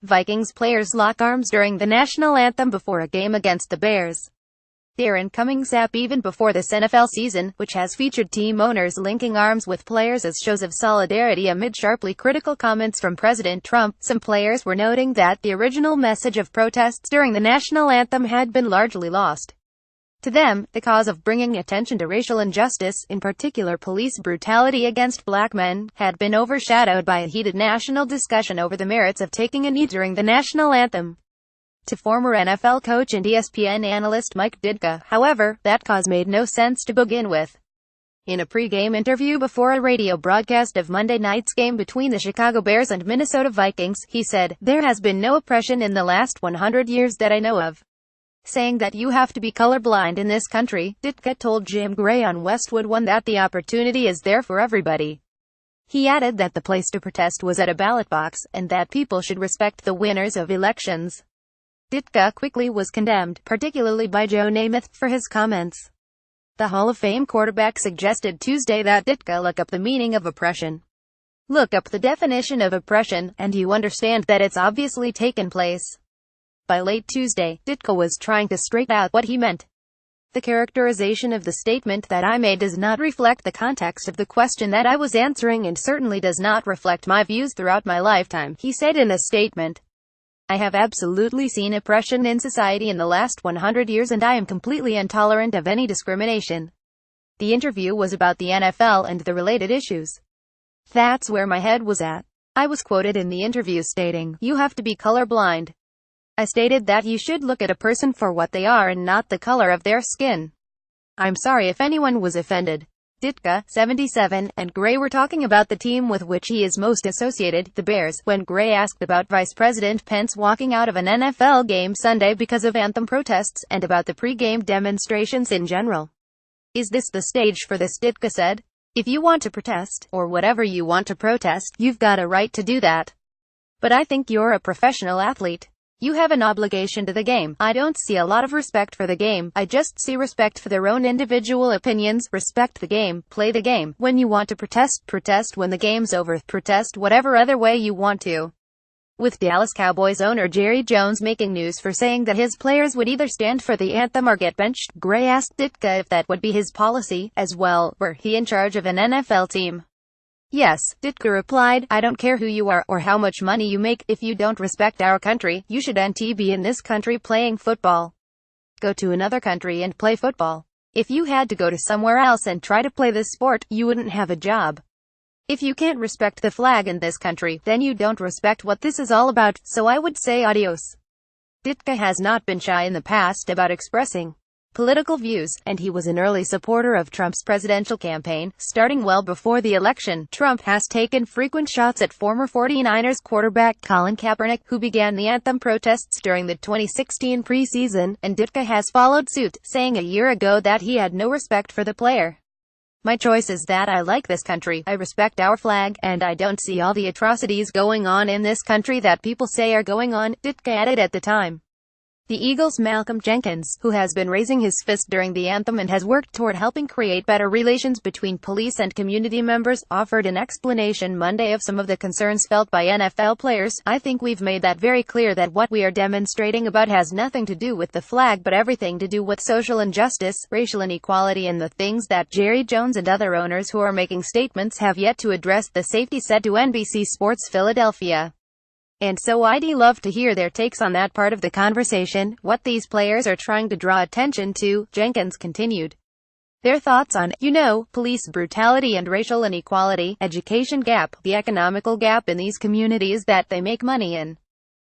Vikings players lock arms during the national anthem before a game against the Bears. Their incoming sap even before this NFL season, which has featured team owners linking arms with players as shows of solidarity amid sharply critical comments from President Trump. Some players were noting that the original message of protests during the national anthem had been largely lost. To them, the cause of bringing attention to racial injustice, in particular police brutality against black men, had been overshadowed by a heated national discussion over the merits of taking a knee during the national anthem. To former NFL coach and ESPN analyst Mike Ditka, however, that cause made no sense to begin with. In a pre-game interview before a radio broadcast of Monday night's game between the Chicago Bears and Minnesota Vikings, he said, "There has been no oppression in the last 100 years that I know of." Saying that you have to be colorblind in this country, Ditka told Jim Gray on Westwood One that the opportunity is there for everybody. He added that the place to protest was at a ballot box, and that people should respect the winners of elections. Ditka quickly was condemned, particularly by Joe Namath, for his comments. The Hall of Fame quarterback suggested Tuesday that Ditka look up the meaning of oppression. Look up the definition of oppression, and you understand that it's obviously taken place. By late Tuesday, Ditka was trying to straighten out what he meant. The characterization of the statement that I made does not reflect the context of the question that I was answering and certainly does not reflect my views throughout my lifetime, he said in a statement. I have absolutely seen oppression in society in the last 100 years and I am completely intolerant of any discrimination. The interview was about the NFL and the related issues. That's where my head was at. I was quoted in the interview stating, "You have to be colorblind." I stated that you should look at a person for what they are and not the color of their skin. I'm sorry if anyone was offended. Ditka, 77, and Gray were talking about the team with which he is most associated, the Bears, when Gray asked about Vice President Pence walking out of an NFL game Sunday because of anthem protests, and about the pre-game demonstrations in general. Is this the stage for this? Ditka said. If you want to protest, or whatever you want to protest, you've got a right to do that. But I think you're a professional athlete. You have an obligation to the game. I don't see a lot of respect for the game. I just see respect for their own individual opinions. Respect the game. Play the game. When you want to protest, protest. When the game's over, protest whatever other way you want to. With Dallas Cowboys owner Jerry Jones making news for saying that his players would either stand for the anthem or get benched, Gray asked Ditka if that would be his policy, as well, were he in charge of an NFL team. Yes, Ditka replied, I don't care who you are, or how much money you make, if you don't respect our country, you shouldn't be in this country playing football. Go to another country and play football. If you had to go to somewhere else and try to play this sport, you wouldn't have a job. If you can't respect the flag in this country, then you don't respect what this is all about, so I would say adios. Ditka has not been shy in the past about expressing political views, and he was an early supporter of Trump's presidential campaign, starting well before the election. Trump has taken frequent shots at former 49ers quarterback Colin Kaepernick, who began the anthem protests during the 2016 preseason, and Ditka has followed suit, saying a year ago that he had no respect for the player. My choice is that I like this country, I respect our flag, and I don't see all the atrocities going on in this country that people say are going on, Ditka added at the time. The Eagles' Malcolm Jenkins, who has been raising his fist during the anthem and has worked toward helping create better relations between police and community members, offered an explanation Monday of some of the concerns felt by NFL players. I think we've made that very clear that what we are demonstrating about has nothing to do with the flag but everything to do with social injustice, racial inequality and the things that Jerry Jones and other owners who are making statements have yet to address, the safety said to NBC Sports Philadelphia. And so I'd love to hear their takes on that part of the conversation, what these players are trying to draw attention to, Jenkins continued. Their thoughts on, police brutality and racial inequality, education gap, the economical gap in these communities that they make money in.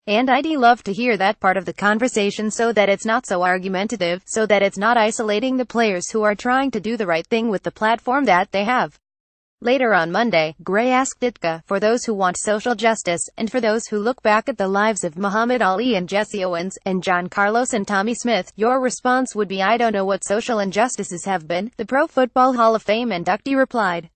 And I'd love to hear that part of the conversation so that it's not so argumentative, so that it's not isolating the players who are trying to do the right thing with the platform that they have. Later on Monday, Gray asked Ditka, for those who want social justice, and for those who look back at the lives of Muhammad Ali and Jesse Owens, and John Carlos and Tommy Smith, your response would be I don't know what social injustices have been, the Pro Football Hall of Fame inductee replied.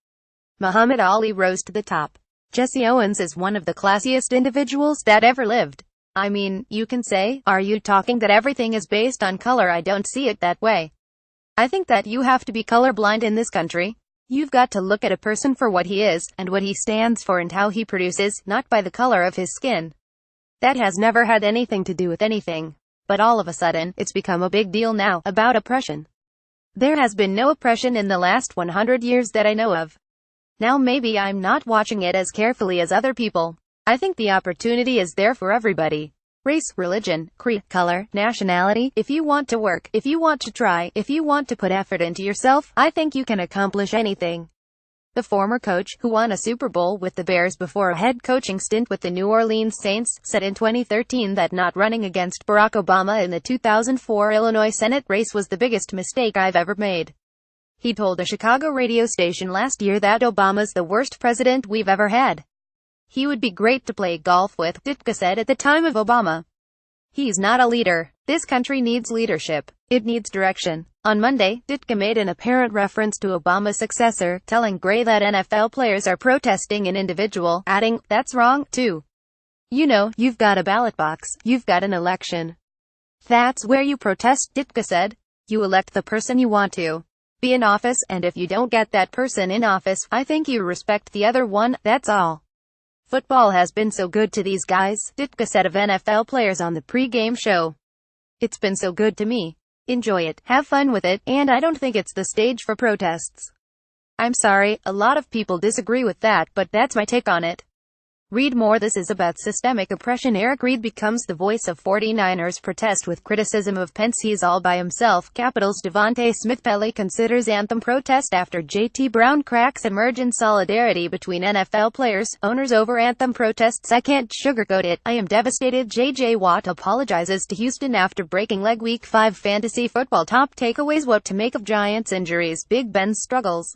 Muhammad Ali rose to the top. Jesse Owens is one of the classiest individuals that ever lived. I mean, you can say, are you talking that everything is based on color? I don't see it that way. I think that you have to be colorblind in this country. You've got to look at a person for what he is, and what he stands for and how he produces, not by the color of his skin. That has never had anything to do with anything. But all of a sudden, it's become a big deal now, about oppression. There has been no oppression in the last 100 years that I know of. Now maybe I'm not watching it as carefully as other people. I think the opportunity is there for everybody. Race, religion, creed, color, nationality. If you want to work, if you want to try, if you want to put effort into yourself, I think you can accomplish anything. The former coach, who won a Super Bowl with the Bears before a head coaching stint with the New Orleans Saints, said in 2013 that not running against Barack Obama in the 2004 Illinois Senate race was the biggest mistake I've ever made. He told a Chicago radio station last year that Obama's the worst president we've ever had. He would be great to play golf with, Ditka said at the time of Obama. He's not a leader. This country needs leadership. It needs direction. On Monday, Ditka made an apparent reference to Obama's successor, telling Gray that NFL players are protesting an individual, adding, "That's wrong, too. You know, you've got a ballot box. You've got an election. That's where you protest," Ditka said. You elect the person you want to be in office, and if you don't get that person in office, I think you respect the other one, that's all. Football has been so good to these guys, Ditka said of NFL players on the pre-game show. It's been so good to me. Enjoy it, have fun with it, and I don't think it's the stage for protests. I'm sorry, a lot of people disagree with that, but that's my take on it. Read more. This is about systemic oppression. Eric Reid becomes the voice of 49ers protest with criticism of Pence. He's all by himself. Capitals Devontae Smith-Pelly considers anthem protest after J.T. Brown cracks emerge in solidarity between NFL players, owners over anthem protests. "I can't sugarcoat it. I am devastated." J.J. Watt apologizes to Houston after breaking leg. Week 5 fantasy football top takeaways. What to make of Giants injuries. Big Ben's struggles.